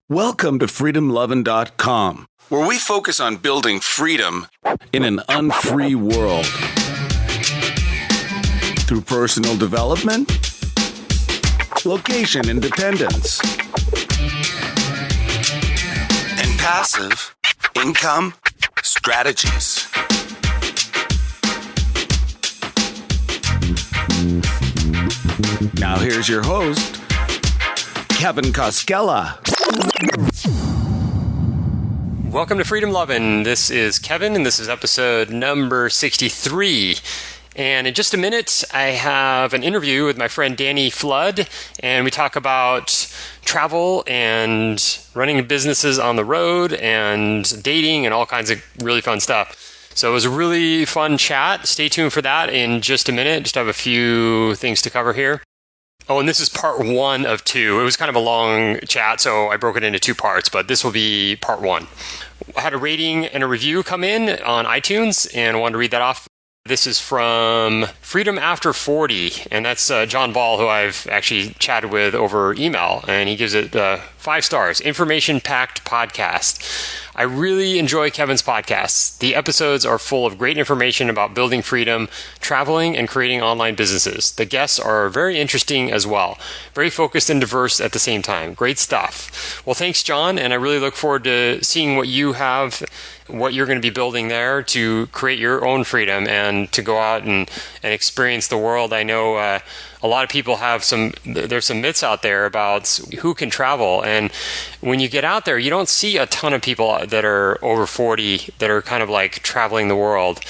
Welcome to freedomlovin.com, where we focus on building freedom in an unfree world. Through personal development, location independence, and passive income strategies. Now here's your host, Kevin Koskela. Welcome to Freedom Lovin'. This is Kevin, and this is episode number 63. And in just a minute, I have an interview with my friend Danny Flood, and we talk about travel and running businesses on the road and dating and all kinds of really fun stuff. So it was a really fun chat. Stay tuned for that in just a minute. Just have a few things to cover here. Oh, and this is part one of two. It was kind of a long chat, so I broke it into two parts, but this will be part one. I had a rating and a review come in on iTunes, and I wanted to read that off. This is from Freedom After 40, and that's John Ball, who I've actually chatted with over email, and he gives it 5 stars. Information-packed podcast. I really enjoy Kevin's podcasts. The episodes are full of great information about building freedom, traveling, and creating online businesses. The guests are very interesting as well. Very focused and diverse at the same time. Great stuff. Well, thanks, John, and I really look forward to seeing what you have, what you're going to be building there to create your own freedom and to go out and experience the world. I know a lot of people there's some myths out there about who can travel. And when you get out there, you don't see a ton of people that are over 40 that are kind of like traveling the world,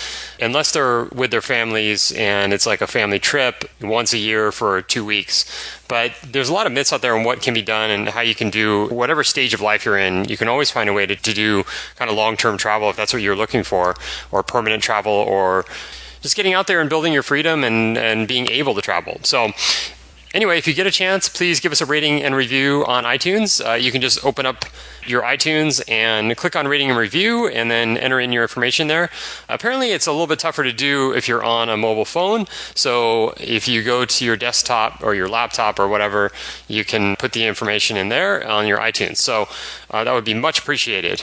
unless they're with their families and it's like a family trip once a year for 2 weeks. But there's a lot of myths out there on what can be done and how you can do whatever stage of life you're in. You can always find a way to do kind of long-term travel if that's what you're looking for, or permanent travel, or just getting out there and building your freedom and being able to travel. So anyway, if you get a chance, please give us a rating and review on iTunes. You can just open up your iTunes and click on rating and review and then enter in your information there. Apparently, it's a little bit tougher to do if you're on a mobile phone. So if you go to your desktop or your laptop or whatever, you can put the information in there on your iTunes. So that would be much appreciated.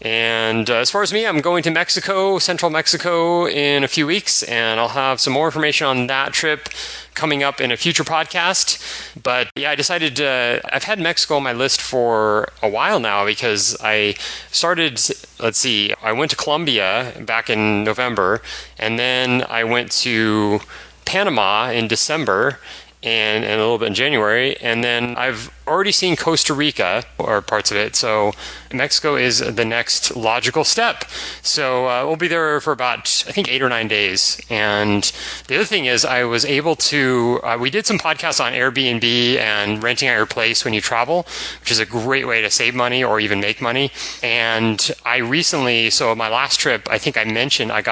And as far as me, I'm going to Mexico, central Mexico, in a few weeks, and I'll have some more information on that trip coming up in a future podcast. But yeah, I decided I've had Mexico on my list for a while now because I started, I went to Colombia back in November, and then I went to Panama in December, and a little bit in January, and then I've already seen Costa Rica, or parts of it, so Mexico is the next logical step. So we'll be there for about, I think, 8 or 9 days. And the other thing is I was able to, we did some podcasts on Airbnb and renting out your place when you travel, which is a great way to save money or even make money. And I recently, so my last trip, I think I mentioned I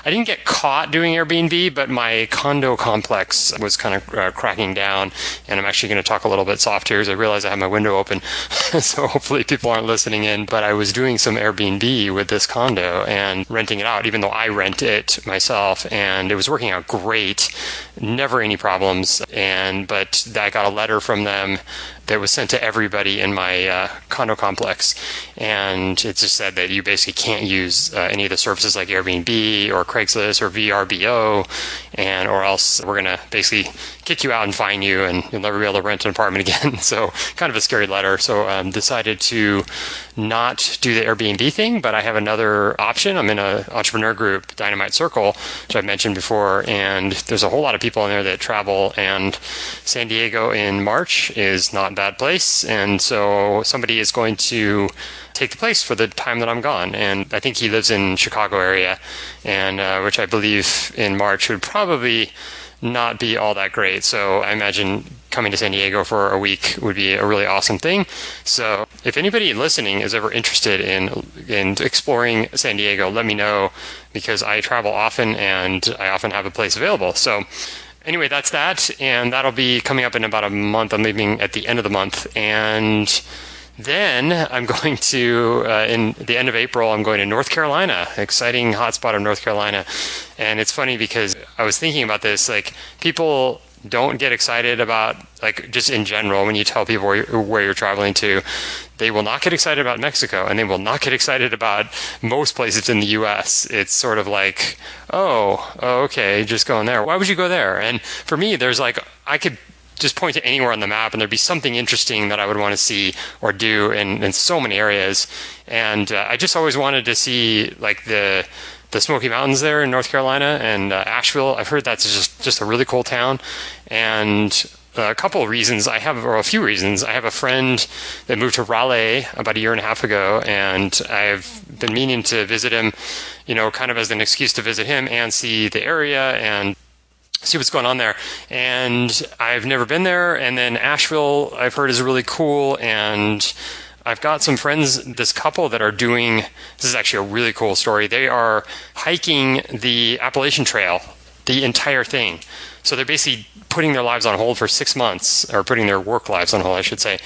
didn't get caught doing Airbnb, but my condo complex was kind of cracking down, and I'm actually going to talk a little bit soft here because I realize I have my window open, so hopefully people aren't listening in, but I was doing some Airbnb with this condo and renting it out, even though I rent it myself, and it was working out great, never any problems, but I got a letter from them that was sent to everybody in my condo complex, and it just said that you basically can't use any of the services like Airbnb or Craigslist or VRBO, or else we're going to basically kick you out and fine you, and you'll never be able to rent an apartment again. So kind of a scary letter. So decided to not do the Airbnb thing, but I have another option. I'm in an entrepreneur group, Dynamite Circle, which I've mentioned before, and there's a whole lot of people in there that travel, and San Diego in March is not a bad place, and so somebody is going to take the place for the time that I'm gone. And I think he lives in Chicago area, and which I believe in March would probably not be all that great. So I imagine coming to San Diego for a week would be a really awesome thing. So if anybody listening is ever interested in exploring San Diego, let me know, because I travel often and I often have a place available. So anyway, that's that, and that'll be coming up in about a month. I'm leaving at the end of the month, and then I'm going to, in the end of April, I'm going to North Carolina, exciting hotspot of North Carolina. And it's funny because I was thinking about this, like, people Don't get excited about, like, just in general, when you tell people where you're traveling to, they will not get excited about Mexico, and they will not get excited about most places in the U.S. It's sort of like, okay, just going there. Why would you go there? And for me, there's like, I could just point to anywhere on the map and there'd be something interesting that I would want to see or do in so many areas. And I just always wanted to see like the Smoky Mountains there in North Carolina and Asheville. I've heard that's just a really cool town. And a couple of reasons or a few reasons. I have a friend that moved to Raleigh about a year and a half ago, and I've been meaning to visit him, kind of as an excuse to visit him and see the area and see what's going on there. And I've never been there. And then Asheville, I've heard, is really cool. And I've got some friends, this couple that are doing, this is actually a really cool story. They are hiking the Appalachian Trail, the entire thing. So they're basically putting their lives on hold for 6 months, or putting their work lives on hold, I should say,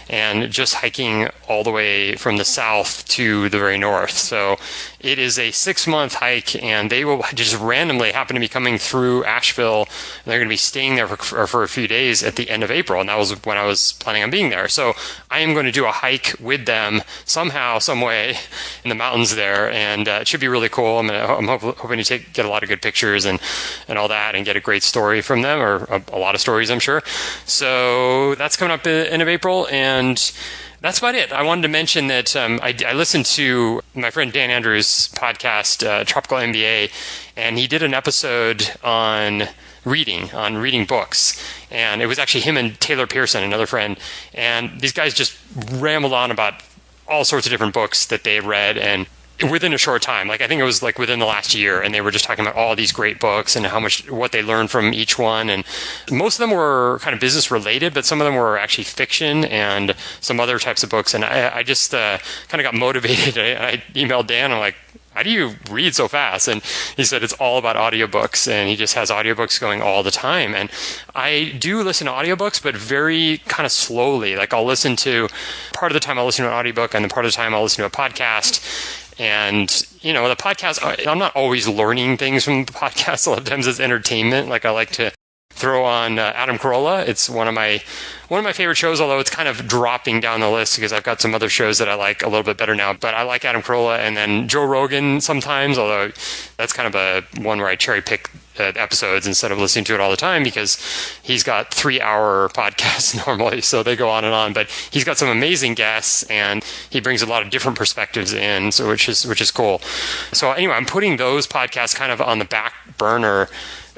and just hiking all the way from the south to the very north. So it is a 6-month hike, and they will just randomly happen to be coming through Asheville, and they're going to be staying there for a few days at the end of April, and that was when I was planning on being there. So I am going to do a hike with them somehow, some way, in the mountains there, and it should be really cool. I'm hoping to get a lot of good pictures and all that, and get a great story from them, or a lot of stories, I'm sure. So that's coming up at the end of April, and that's about it. I wanted to mention that I listened to my friend Dan Andrews' podcast, Tropical MBA, and he did an episode on reading books. And it was actually him and Taylor Pearson, another friend. And these guys just rambled on about all sorts of different books that they had read, and within a short time, like I think it was like within the last year, and they were just talking about all these great books and what they learned from each one. And most of them were kind of business related, but some of them were actually fiction and some other types of books. And I just kind of got motivated. I emailed Dan. I'm like, how do you read so fast? And he said it's all about audiobooks, and he just has audiobooks going all the time. And I do listen to audiobooks, but very kind of slowly. Like part of the time I'll listen to an audiobook, and then part of the time I'll listen to a podcast. And, the podcast, I'm not always learning things from the podcast. A lot of times it's entertainment. Like I like to throw on Adam Carolla. It's one of my favorite shows, although it's kind of dropping down the list because I've got some other shows that I like a little bit better now. But I like Adam Carolla, and then Joe Rogan sometimes, although that's kind of a one where I cherry pick episodes instead of listening to it all the time, because he's got 3-hour podcasts normally, so they go on and on. But he's got some amazing guests, and he brings a lot of different perspectives in, so which is cool. So anyway, I'm putting those podcasts kind of on the back burner,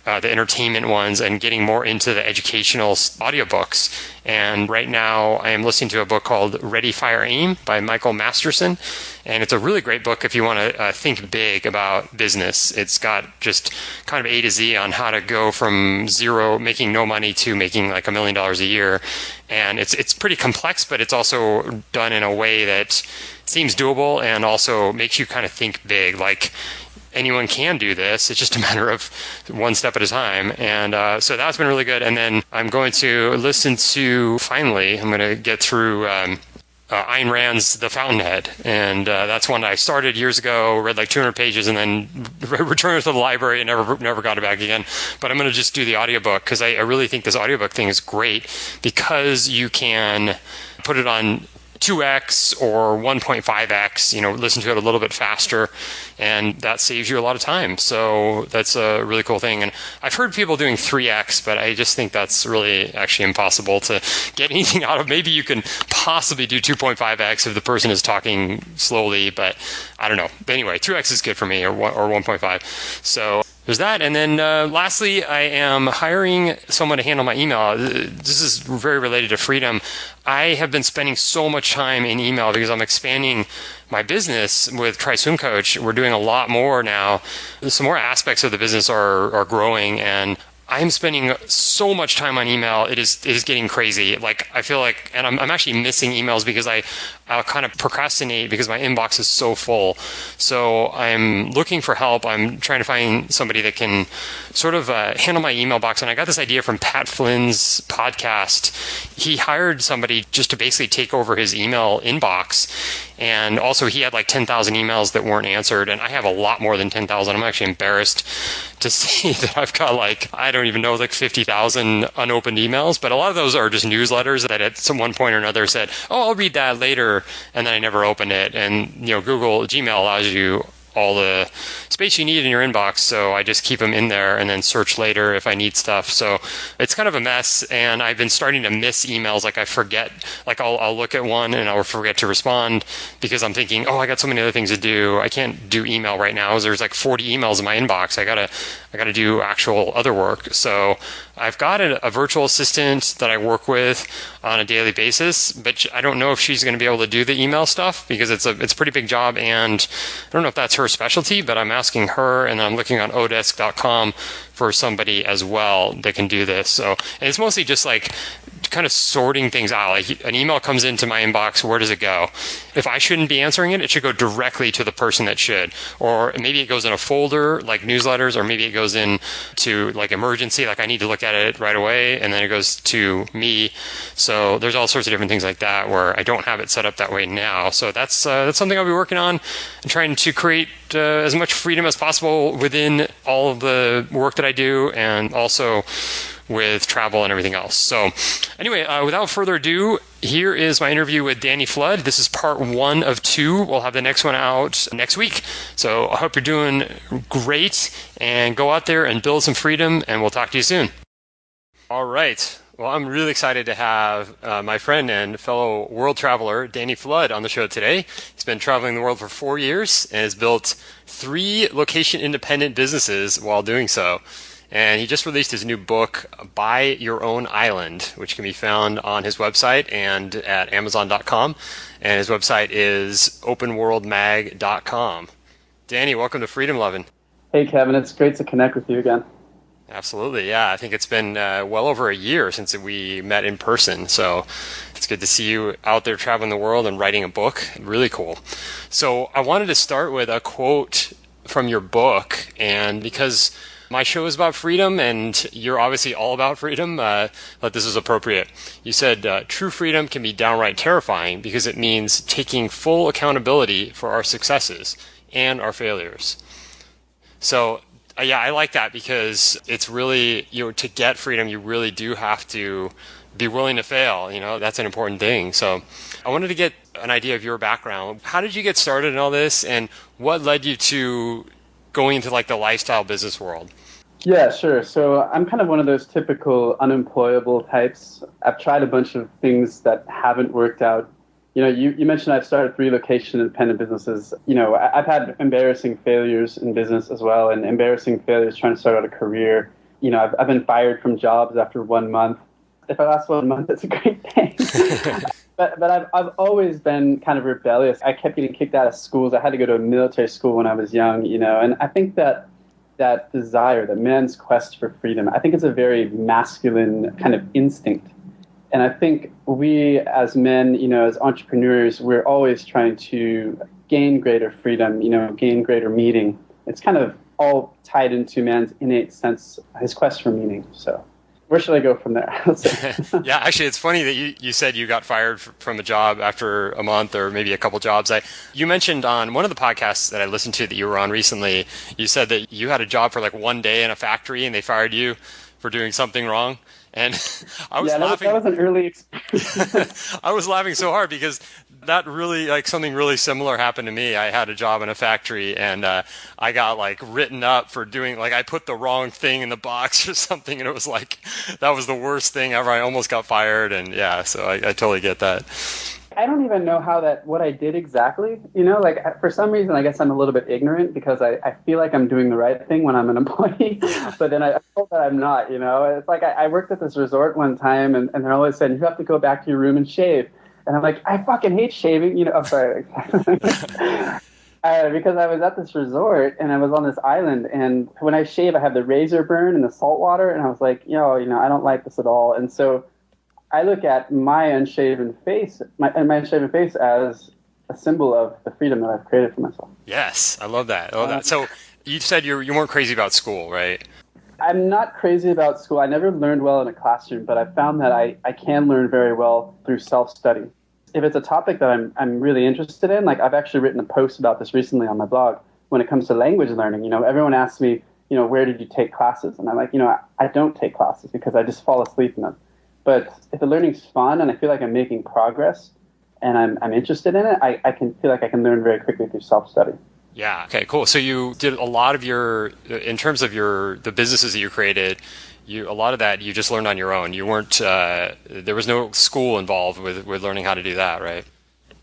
the entertainment ones, and getting more into the educational audiobooks. And right now I am listening to a book called Ready, Fire, Aim by Michael Masterson. And it's a really great book if you want to think big about business. It's got just kind of A to Z on how to go from zero, making no money, to making like $1 million a year. And it's pretty complex, but it's also done in a way that seems doable and also makes you kind of think big. Like, anyone can do this. It's just a matter of one step at a time. And so that's been really good. And then I'm going to finally, I'm going to get through Ayn Rand's The Fountainhead. And that's one I started years ago, read like 200 pages, and then returned it to the library and never got it back again. But I'm going to just do the audiobook, because I really think this audiobook thing is great, because you can put it on 2x or 1.5x, listen to it a little bit faster, and that saves you a lot of time. So that's a really cool thing. And I've heard people doing 3x, but I just think that's really actually impossible to get anything out of. Maybe you can possibly do 2.5x if the person is talking slowly, but I don't know. But anyway, 2x is good for me, or 1.5. So there's that. And then lastly, I am hiring someone to handle my email. This is very related to freedom. I have been spending so much time in email because I'm expanding my business with Try Swim Coach. We're doing a lot more now. Some more aspects of the business are growing, and I'm spending so much time on email. It is getting crazy. Like, I feel like, and I'm actually missing emails because I'll kind of procrastinate because my inbox is so full. So I'm looking for help. I'm trying to find somebody that can sort of handle my email box. And I got this idea from Pat Flynn's podcast. He hired somebody just to basically take over his email inbox. And also he had like 10,000 emails that weren't answered. And I have a lot more than 10,000. I'm actually embarrassed to see that I've got like, I don't even know, like 50,000 unopened emails. But a lot of those are just newsletters that at some one point or another said, oh, I'll read that later. And then I never opened it. And, Google Gmail allows you all the space you need in your inbox. So I just keep them in there and then search later if I need stuff. So it's kind of a mess. And I've been starting to miss emails. Like I forget, like I'll look at one and I'll forget to respond because I'm thinking, oh, I got so many other things to do. I can't do email right now. There's like 40 emails in my inbox. I gotta do actual other work. So I've got a virtual assistant that I work with on a daily basis, but I don't know if she's going to be able to do the email stuff because it's a pretty big job, and I don't know if that's her specialty, but I'm asking her, and I'm looking on odesk.com for somebody as well that can do this. So, and it's mostly just like kind of sorting things out. Like an email comes into my inbox, where does it go? If I shouldn't be answering it, it should go directly to the person that should. Or maybe it goes in a folder like newsletters, or maybe it goes in to like emergency, like I need to look at it right away, and then it goes to me. So there's all sorts of different things like that where I don't have it set up that way now. So that's something I'll be working on and trying to create as much freedom as possible within all of the work that I do, and also with travel and everything else. So anyway, without further ado, here is my interview with Danny Flood. This is part 1 of 2. We'll have the next one out next week. So I hope you're doing great, and go out there and build some freedom, and we'll talk to you soon. All right. Well, I'm really excited to have my friend and fellow world traveler, Danny Flood, on the show today. He's been traveling the world for 4 years and has built 3 location-independent businesses while doing so. And he just released his new book, Buy Your Own Island, which can be found on his website and at Amazon.com. And his website is openworldmag.com. Danny, welcome to Freedom Lovin'. Hey, Kevin. It's great to connect with you again. Absolutely, yeah. I think it's been well over a year since we met in person. So it's good to see you out there traveling the world and writing a book. Really cool. So I wanted to start with a quote from your book, and because my show is about freedom, and you're obviously all about freedom, I thought this was appropriate. You said, true freedom can be downright terrifying because it means taking full accountability for our successes and our failures. So, yeah, I like that because it's really, to get freedom, you really do have to be willing to fail. That's an important thing. So I wanted to get an idea of your background. How did you get started in all this, and what led you to going into like the lifestyle business world? Yeah, sure. So I'm kind of one of those typical unemployable types. I've tried a bunch of things that haven't worked out. You mentioned I've started 3 location independent businesses. I've had embarrassing failures in business as well, and embarrassing failures trying to start out a career. I've been fired from jobs after 1 month. If I last 1 month, it's a great thing. But I've always been kind of rebellious. I kept getting kicked out of schools. I had to go to a military school when I was young, and I think that desire, that man's quest for freedom, I think it's a very masculine kind of instinct. And I think we as men, as entrepreneurs, we're always trying to gain greater freedom, gain greater meaning. It's kind of all tied into man's innate sense, his quest for meaning. So where should I go from there? Yeah, actually, it's funny that you said you got fired from a job after a month or maybe a couple jobs. You mentioned on one of the podcasts that I listened to that you were on recently, you said that you had a job for like 1 day in a factory and they fired you for doing something wrong. And I was laughing. That was an early experience. I was laughing so hard because that really, like, something really similar happened to me. I had a job in a factory, and I got like written up for doing, like, I put the wrong thing in the box or something, and it was like, that was the worst thing ever. I almost got fired, and yeah, so I totally get that. I don't even know what I did exactly. For some reason, I guess I'm a little bit ignorant because I feel like I'm doing the right thing when I'm an employee, but then I feel that I'm not, It's like I worked at this resort one time and they're always saying, you have to go back to your room and shave. And I'm like, I fucking hate shaving, I'm sorry. Because I was at this resort and I was on this island, and when I shave, I have the razor burn and the salt water, and I was like, I don't like this at all. And so I look at my unshaven face, my unshaven face as a symbol of the freedom that I've created for myself. Yes, I love that. So you said you weren't crazy about school, right? I'm not crazy about school. I never learned well in a classroom, but I found that I can learn very well through self-study. if it's a topic that I'm really interested in, like I've actually written a post about this recently on my blog. When it comes to language learning, everyone asks me, where did you take classes? And I'm like, I don't take classes because I just fall asleep in them. But if the learning's fun and I feel like I'm making progress and I'm interested in it, I can feel like I can learn very quickly through self-study. Yeah. Okay, cool. So you did a lot of in terms of the businesses that you created, a lot of that you just learned on your own. You weren't, there was no school involved with learning how to do that, right?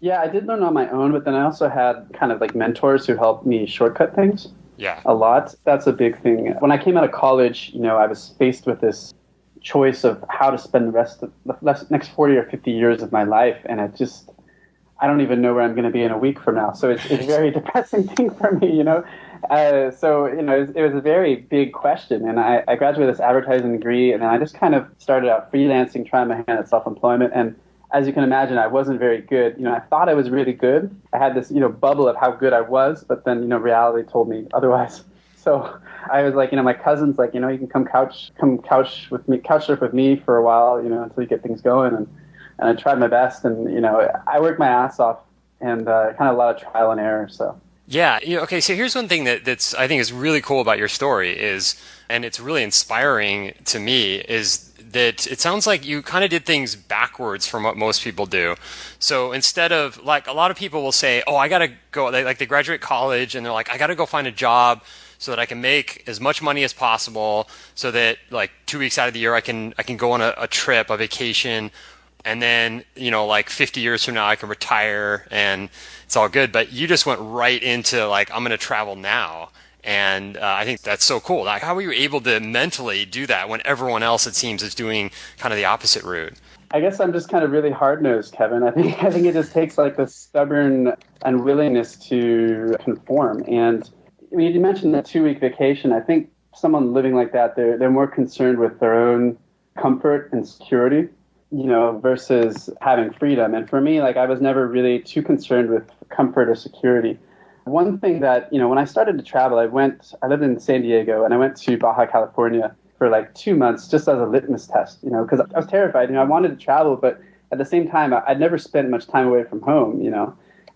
Yeah, I did learn on my own, but then I also had kind of like mentors who helped me shortcut things. Yeah. A lot. That's a big thing. When I came out of college, I was faced with this choice of how to spend the rest of the next 40 or 50 years of my life. And I don't even know where I'm going to be in a week from now. So it's a very depressing thing for me, it was a very big question. And I graduated with this advertising degree, and then I just kind of started out freelancing, trying my hand at self-employment. And as you can imagine, I wasn't very good. I thought I was really good. I had this, bubble of how good I was, but then, reality told me otherwise. So I was like, my cousin's like, you can come couch surf with me for a while, until you get things going. And I tried my best, and, I worked my ass off, and kind of a lot of trial and error. So. Yeah. Okay. So here's one thing that's I think is really cool about your story and it's really inspiring to me, is that it sounds like you kind of did things backwards from what most people do. So instead of, like, a lot of people will say, oh, I got to go, they graduate college and they're like, I got to go find a job so that I can make as much money as possible, so that like 2 weeks out of the year I can go on a trip, a vacation, and then, like 50 years from now I can retire and it's all good. But you just went right into like, I'm going to travel now. And I think that's so cool. Like, how were you able to mentally do that when everyone else, it seems, is doing kind of the opposite route? I guess I'm just kind of really hard-nosed, Kevin. I think it just takes like this stubborn unwillingness to conform. And you mentioned the 2-week vacation. I think someone living like that, they're more concerned with their own comfort and security, versus having freedom. And for me, like, I was never really too concerned with comfort or security. One thing that, when I started to travel, I lived in San Diego, and I went to Baja California for like 2 months just as a litmus test, because I was terrified. I wanted to travel, but at the same time, I'd never spent much time away from home,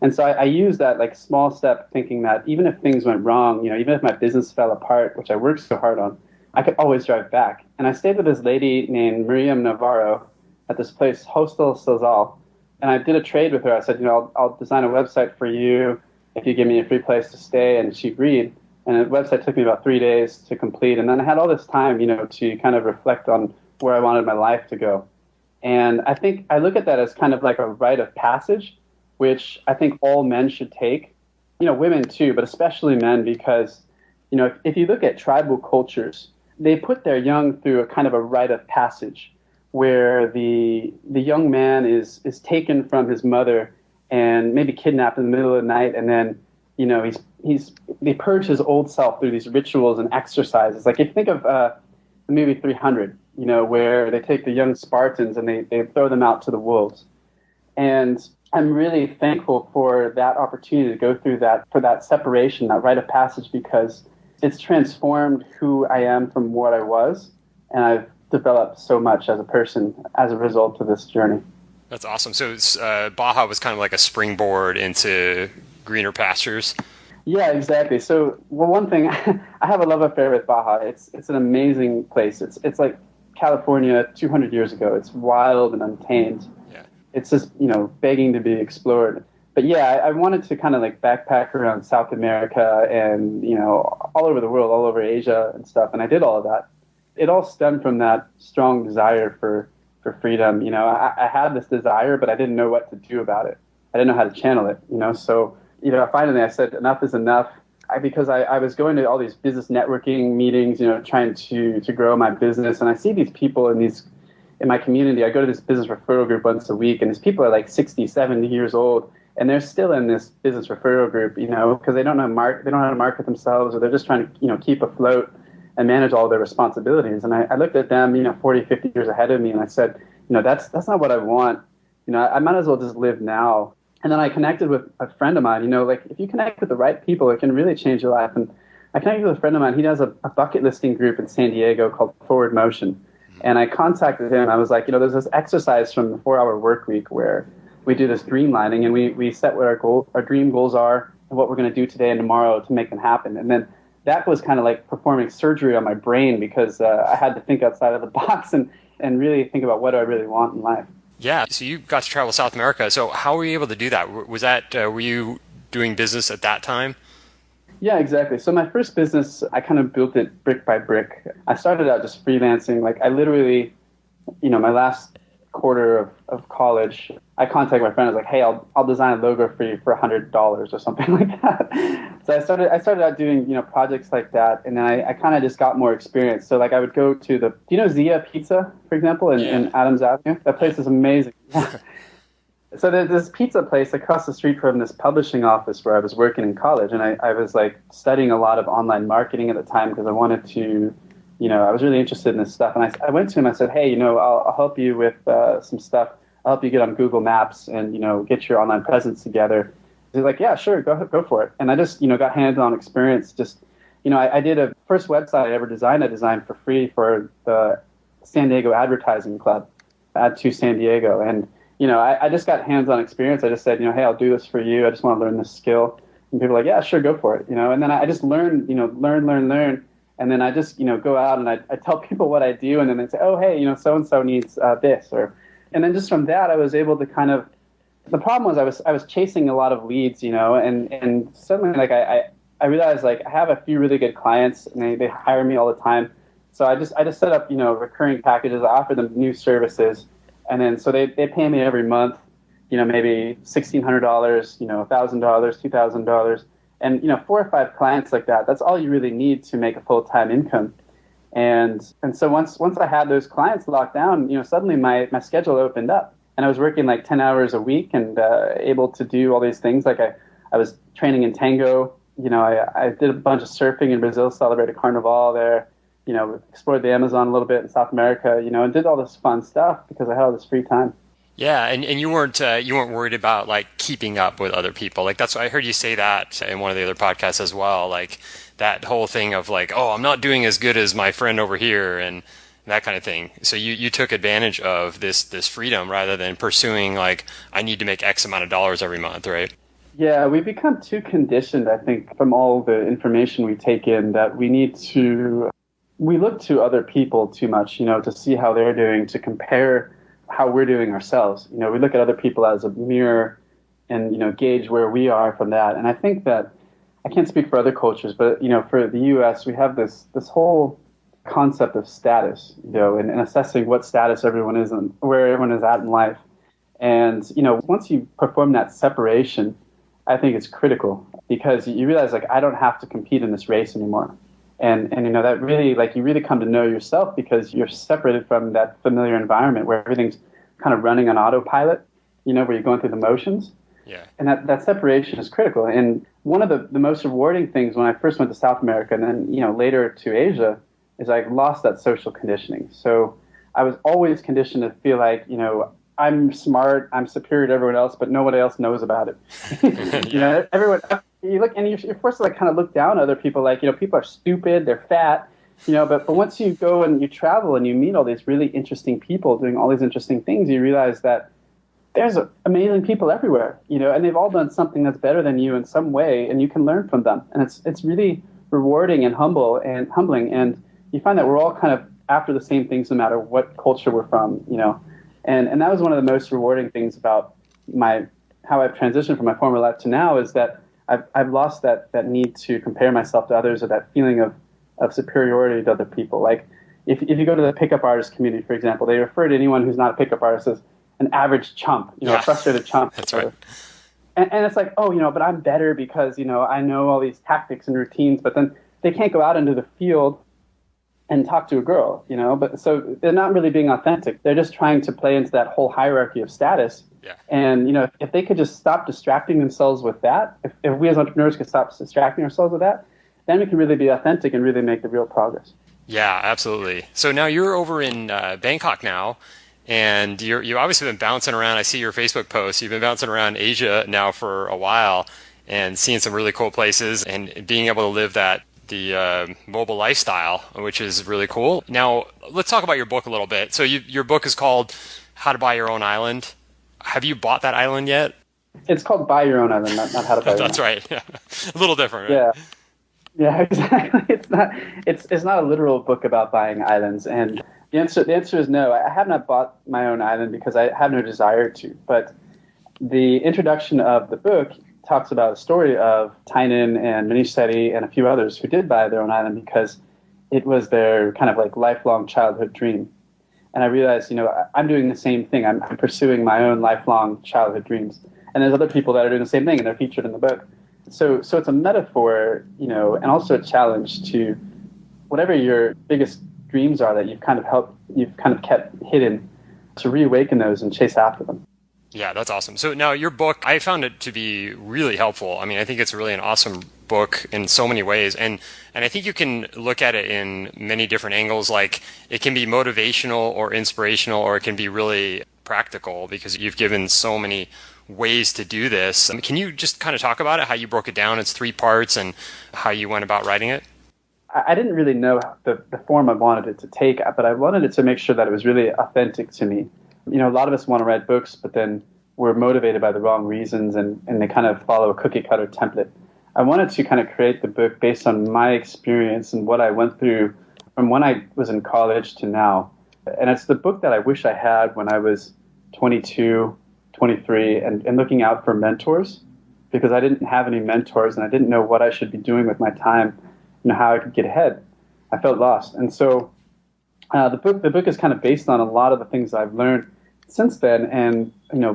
And so I used that like small step, thinking that even if things went wrong, even if my business fell apart, which I worked so hard on, I could always drive back. And I stayed with this lady named Miriam Navarro at this place, Hostel Sozal. And I did a trade with her. I said, I'll design a website for you if you give me a free place to stay. And she agreed. And the website took me about 3 days to complete. And then I had all this time, to kind of reflect on where I wanted my life to go. And I think I look at that as kind of like a rite of passage, which I think all men should take, women too, but especially men, because, if you look at tribal cultures, they put their young through a kind of a rite of passage where the young man is taken from his mother and maybe kidnapped in the middle of the night, and then they purge his old self through these rituals and exercises. Like, if you think of the movie 300, where they take the young Spartans and they throw them out to the wolves. And I'm really thankful for that opportunity to go through that, for that separation, that rite of passage, because it's transformed who I am from what I was, and I've developed so much as a person as a result of this journey. That's awesome. So Baja was kind of like a springboard into greener pastures. Yeah, exactly. So, one thing, I have a love affair with Baja. It's an amazing place. It's like California 200 years ago. It's wild and untamed. Yeah. It's just, begging to be explored. But yeah, I wanted to kind of like backpack around South America and, all over the world, all over Asia and stuff. And I did all of that. It all stemmed from that strong desire for freedom. I had this desire, but I didn't know what to do about it. I didn't know how to channel it, So, finally I said enough is enough. Because I was going to all these business networking meetings, trying to grow my business. And I see these people in my community. I go to this business referral group once a week, and these people are like 60, 70 years old. And they're still in this business referral group, because they don't know how to market themselves, or they're just trying to, keep afloat and manage all their responsibilities. And I looked at them, 40, 50 years ahead of me, and I said, that's not what I want. I might as well just live now. And then I connected with a friend of mine. Like, if you connect with the right people, it can really change your life. And I connected with a friend of mine. He does a bucket listing group in San Diego called Forward Motion. And I contacted him. I was like, there's this exercise from the 4-hour work week where we do this dreamlining, and we set what our dream goals are and what we're going to do today and tomorrow to make them happen. And then that was kind of like performing surgery on my brain, because I had to think outside of the box and really think about what do I really want in life. Yeah, so you got to travel South America. So how were you able to do that? Were you doing business at that time? Yeah, exactly. So my first business, I kind of built it brick by brick. I started out just freelancing. Like I literally, my last quarter of college, I contacted my friend. I was like, "Hey, I'll design a logo for you for $100 or something like that." So I started out doing projects like that, and then I kind of just got more experience. So like I would go to do you know Zia Pizza, for example, in Adams Avenue? That place is amazing. So there's this pizza place across the street from this publishing office where I was working in college, and I was like studying a lot of online marketing at the time because I wanted to, I was really interested in this stuff. And I went to him, I said, "Hey, I'll help you with some stuff. I'll help you get on Google Maps and, get your online presence together." He's like, "Yeah, sure, go for it." And I just, got hands-on experience. Just, I did a first website I ever designed. I designed for free for the San Diego Advertising Club, Ad2 San Diego. And I just got hands-on experience. I just said, "Hey, I'll do this for you. I just want to learn this skill." And people were like, "Yeah, sure, go for it." And then I just learned, learn. And then I just, go out and I tell people what I do, and then they say, "Oh, hey, so-and-so needs this." And then just from that, I was able to kind of, the problem was I was chasing a lot of leads, and suddenly like I realized like I have a few really good clients and they hire me all the time. So I just set up, recurring packages. I offer them new services. And then so they pay me every month, maybe $1,600, $1,000, $2,000. And, 4 or 5 clients like that, that's all you really need to make a full-time income. And so once I had those clients locked down, suddenly my schedule opened up. And I was working like 10 hours a week and able to do all these things. Like I was training in tango. I did a bunch of surfing in Brazil, celebrated Carnival there. Explored the Amazon a little bit in South America, and did all this fun stuff because I had all this free time. Yeah, and you weren't worried about like keeping up with other people. Like that's I heard you say that in one of the other podcasts as well. Like that whole thing of like, oh, I'm not doing as good as my friend over here and that kind of thing. So you took advantage of this freedom rather than pursuing like I need to make X amount of dollars every month, right? Yeah, we become too conditioned, I think, from all the information we take in that we look to other people too much, to see how they're doing, to compare how we're doing ourselves. We look at other people as a mirror and, gauge where we are from that. And I think that, I can't speak for other cultures, but, for the U.S., we have this whole concept of status, and assessing what status everyone is and where everyone is at in life. And, once you perform that separation, I think it's critical because you realize, like, I don't have to compete in this race anymore. And that really, like, you really come to know yourself because you're separated from that familiar environment where everything's kind of running on autopilot, where you're going through the motions. Yeah. And that separation is critical. And one of the most rewarding things when I first went to South America and then, later to Asia is I lost that social conditioning. So I was always conditioned to feel like, I'm smart, I'm superior to everyone else, but nobody else knows about it. Everyone... You look, and you're forced to like kind of look down on other people. Like, people are stupid, they're fat, but once you go and you travel and you meet all these really interesting people doing all these interesting things, you realize that there's amazing people everywhere, and they've all done something that's better than you in some way, and you can learn from them. And it's really rewarding and humbling. And you find that we're all kind of after the same things no matter what culture we're from, And that was one of the most rewarding things about how I've transitioned from my former life to now is that I've lost that need to compare myself to others or that feeling of superiority to other people. Like if you go to the pickup artist community, for example, they refer to anyone who's not a pickup artist as an average chump, a frustrated chump. That's right. And it's like, but I'm better because, I know all these tactics and routines, but then they can't go out into the field and talk to a girl, but so they're not really being authentic. They're just trying to play into that whole hierarchy of status. Yeah. And, if they could just stop distracting themselves with that, if we as entrepreneurs could stop distracting ourselves with that, then we can really be authentic and really make the real progress. Yeah, absolutely. So now you're over in Bangkok now, and you've obviously been bouncing around. I see your Facebook posts. You've been bouncing around Asia now for a while and seeing some really cool places and being able to live the mobile lifestyle, which is really cool. Now, let's talk about your book a little bit. So your book is called How to Buy Your Own Island. Have you bought that island yet? It's called Buy Your Own Island, not How to Buy Your Own. That's right. Yeah. A little different, right? Yeah, yeah, exactly. It's not a literal book about buying islands, and the answer is no. I have not bought my own island because I have no desire to. But the introduction of the book talks about a story of Tynan and Manish Sethi and a few others who did buy their own island because it was their kind of like lifelong childhood dream. And I realized, I'm doing the same thing. I'm pursuing my own lifelong childhood dreams. And there's other people that are doing the same thing, and they're featured in the book. So it's a metaphor, and also a challenge to whatever your biggest dreams are that you've kind of kept hidden, to reawaken those and chase after them. Yeah, that's awesome. So now your book, I found it to be really helpful. I mean, I think it's really an awesome book in so many ways. And I think you can look at it in many different angles. Like it can be motivational or inspirational, or it can be really practical because you've given so many ways to do this. Can you just kind of talk about it, how you broke it down? It's 3 parts and how you went about writing it? I didn't really know the form I wanted it to take, but I wanted it to make sure that it was really authentic to me. A lot of us want to write books, but then we're motivated by the wrong reasons and they kind of follow a cookie cutter template. I wanted to kind of create the book based on my experience and what I went through from when I was in college to now. And it's the book that I wish I had when I was 22, 23, and looking out for mentors, because I didn't have any mentors and I didn't know what I should be doing with my time, how I could get ahead. I felt lost. And so the book is kind of based on a lot of the things I've learned since then, and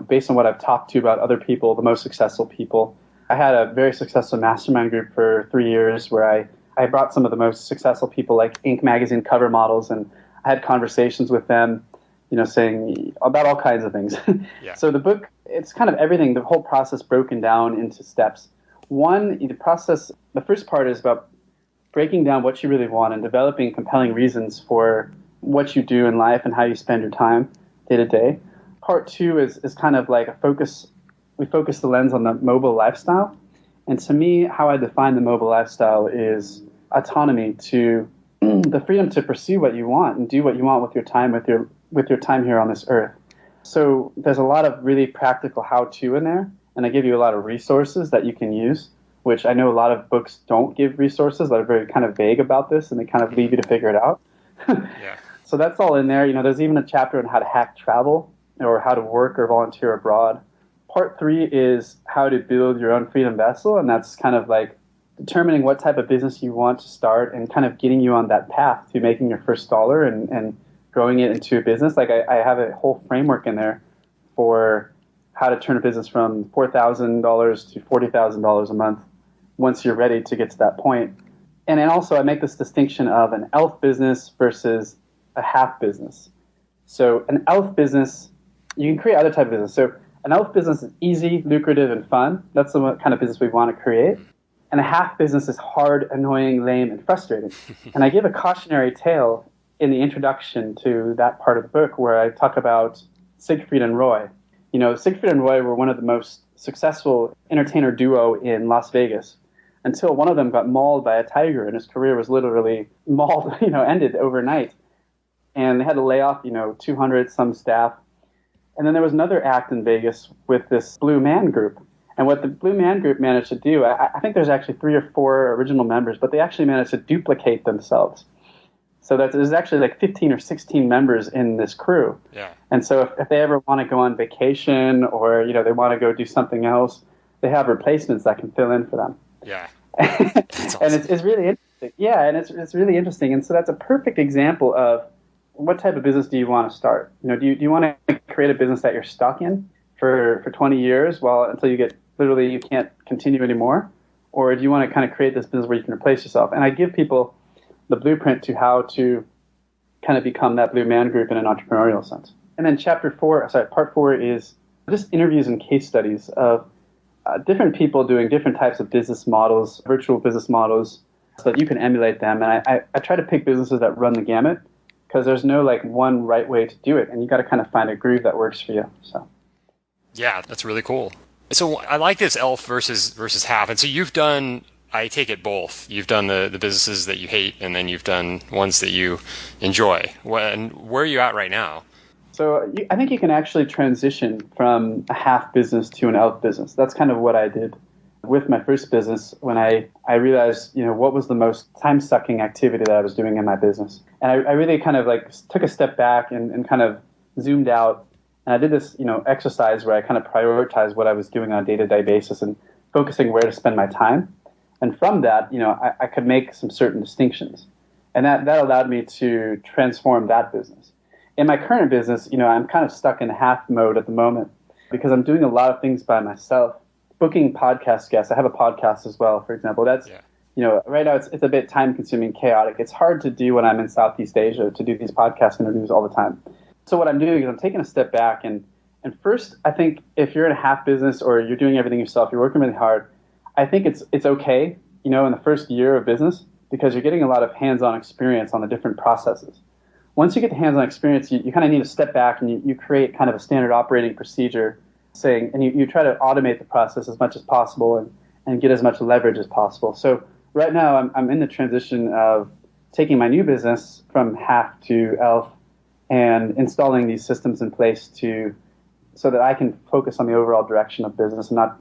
based on what I've talked to about other people, the most successful people. I had a very successful mastermind group for 3 years where I brought some of the most successful people, like Inc. magazine cover models, and I had conversations with them, saying about all kinds of things. Yeah. So the book, it's kind of everything, the whole process broken down into steps. The first part is about breaking down what you really want and developing compelling reasons for what you do in life and how you spend your time day to day. Part 2 is kind of like we focus the lens on the mobile lifestyle. And to me, how I define the mobile lifestyle is autonomy, to the freedom to pursue what you want and do what you want with your time, with your time here on this earth. So there's a lot of really practical how-to in there, and I give you a lot of resources that you can use, which I know a lot of books don't give resources that are very kind of vague about this, and they kind of leave you to figure it out. Yeah. So that's all in there. There's even a chapter on how to hack travel or how to work or volunteer abroad. Part 3 is how to build your own freedom vessel, and that's kind of like determining what type of business you want to start and kind of getting you on that path to making your first dollar and growing it into a business. Like I have a whole framework in there for how to turn a business from $4,000 to $40,000 a month once you're ready to get to that point. And then also I make this distinction of an ELF business versus a half business. So an ELF business, you can create other type of business. So an ELF business is easy, lucrative, and fun. That's the kind of business we want to create. And a half business is hard, annoying, lame, and frustrating. And I give a cautionary tale in the introduction to that part of the book where I talk about Siegfried and Roy. Siegfried and Roy were one of the most successful entertainer duo in Las Vegas until one of them got mauled by a tiger and his career was literally mauled, ended overnight. And they had to lay off, 200 some staff. And then there was another act in Vegas with this Blue Man Group. And what the Blue Man Group managed to do, I think there's actually 3 or 4 original members, but they actually managed to duplicate themselves. So that there's actually like 15 or 16 members in this crew. Yeah. And so if they ever want to go on vacation or, they want to go do something else, they have replacements that can fill in for them. Yeah. That's awesome. And it's really interesting. Yeah, and it's really interesting. And so that's a perfect example of what type of business do you want to start? Do you want to create a business that you're stuck in for 20 years until you get literally you can't continue anymore? Or do you want to kind of create this business where you can replace yourself? And I give people the blueprint to how to kind of become that Blue Man Group in an entrepreneurial sense. And then part 4 is just interviews and case studies of different people doing different types of business models, virtual business models, so that you can emulate them. And I try to pick businesses that run the gamut, because there's no one right way to do it, and you got to kind of find a groove that works for you. So, yeah, that's really cool. So I like this ELF versus half, and so you've done, I take it, both. You've done the businesses that you hate, and then you've done ones that you enjoy. Where are you at right now? I think you can actually transition from a half business to an elf business. That's kind of what I did with my first business when I realized, what was the most time-sucking activity that I was doing in my business. And I really kind of like took a step back and kind of zoomed out. And I did this, exercise where I kind of prioritized what I was doing on a day-to-day basis and focusing where to spend my time. And from that, I could make some certain distinctions. And that allowed me to transform that business. In my current business, I'm kind of stuck in half mode at the moment because I'm doing a lot of things by myself. Booking podcast guests. I have a podcast as well, for example. That's, right now it's a bit time-consuming, chaotic. It's hard to do when I'm in Southeast Asia to do these podcast interviews all the time. So what I'm doing is I'm taking a step back. And first, I think if you're in a half business or you're doing everything yourself, you're working really hard, I think it's okay, in the first year of business because you're getting a lot of hands-on experience on the different processes. Once you get the hands-on experience, you kind of need to step back and you create kind of a standard operating procedure and you try to automate the process as much as possible and get as much leverage as possible. So right now I'm in the transition of taking my new business from half to elf and installing these systems in place so that I can focus on the overall direction of business and not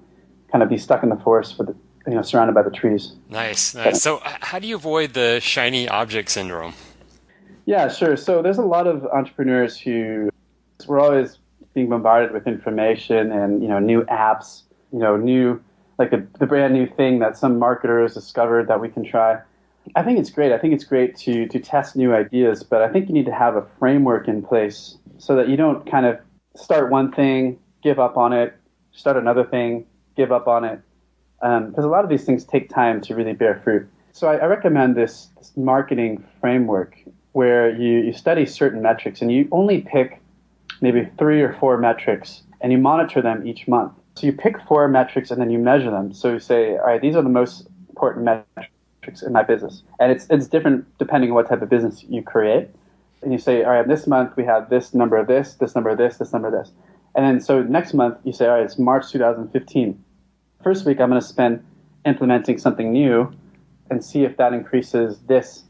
kind of be stuck in the forest with surrounded by the trees. Nice. So how do you avoid the shiny object syndrome? Yeah, sure. So there's a lot of entrepreneurs who we're always being bombarded with information and, new apps, new, like the brand new thing that some marketer has discovered that we can try. I think it's great. I think it's great to test new ideas, but I think you need to have a framework in place so that you don't kind of start one thing, give up on it, start another thing, give up on it. Because a lot of these things take time to really bear fruit. So I recommend this marketing framework where you study certain metrics and you only pick maybe 3 or 4 metrics and you monitor them each month. So you pick 4 metrics and then you measure them. So you say, all right, these are the most important metrics in my business. And it's different depending on what type of business you create. And you say, all right, this month we have this number of this number of this number of this. And then so next month you say, all right, it's March 2015. First week I'm going to spend implementing something new and see if that increases this,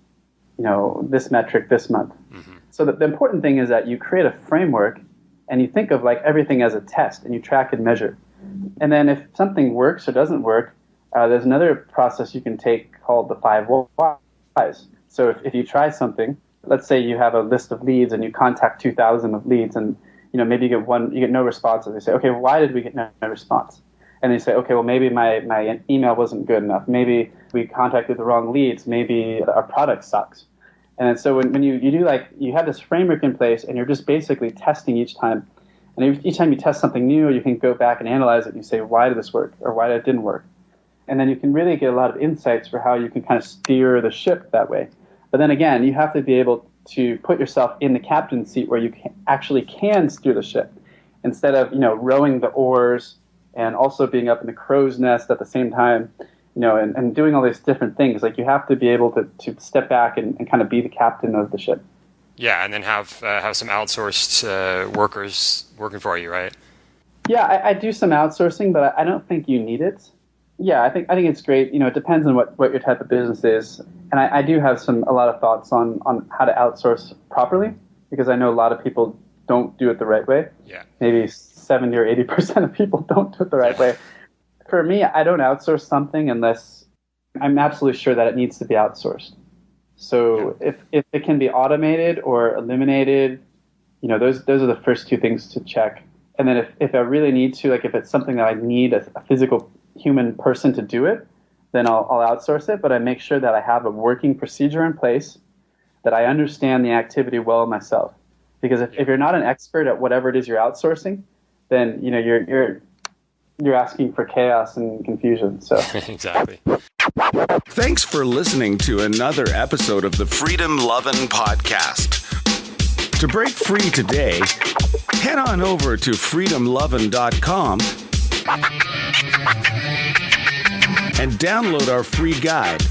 this metric this month. Mm-hmm. So the important thing is that you create a framework and you think of like everything as a test and you track and measure. And then if something works or doesn't work, there's another process you can take called the 5 whys. So if you try something, let's say you have a list of leads and you contact 2,000 of leads and maybe you get no response. And they say, okay, why did we get no response? And they say, okay, well, maybe my email wasn't good enough. Maybe we contacted the wrong leads. Maybe our product sucks. And so when you do you have this framework in place and you're just basically testing each time. And each time you test something new, you can go back and analyze it and you say, why did this work or why did it didn't work? And then you can really get a lot of insights for how you can kind of steer the ship that way. But then again, you have to be able to put yourself in the captain's seat where you actually can steer the ship instead of, rowing the oars and also being up in the crow's nest at the same time, and doing all these different things. Like you have to be able to step back and kind of be the captain of the ship. Yeah, and then have some outsourced workers working for you, right? Yeah, I do some outsourcing, but I don't think you need it. Yeah, I think it's great. It depends on what your type of business is. And I do have a lot of thoughts on how to outsource properly because I know a lot of people don't do it the right way. Yeah. Maybe 70 or 80% of people don't do it the right way. For me, I don't outsource something unless I'm absolutely sure that it needs to be outsourced. So if it can be automated or eliminated, those are the first 2 things to check. And then if I really need to, like if it's something that I need a physical human person to do it, then I'll outsource it. But I make sure that I have a working procedure in place, that I understand the activity well myself. Because if you're not an expert at whatever it is you're outsourcing, then you're asking for chaos and confusion. So exactly. Thanks for listening to another episode of the Freedom Lovin' Podcast. To break free today, head on over to freedomlovin.com and download our free guide.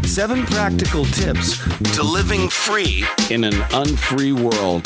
7 practical tips to living free in an unfree world.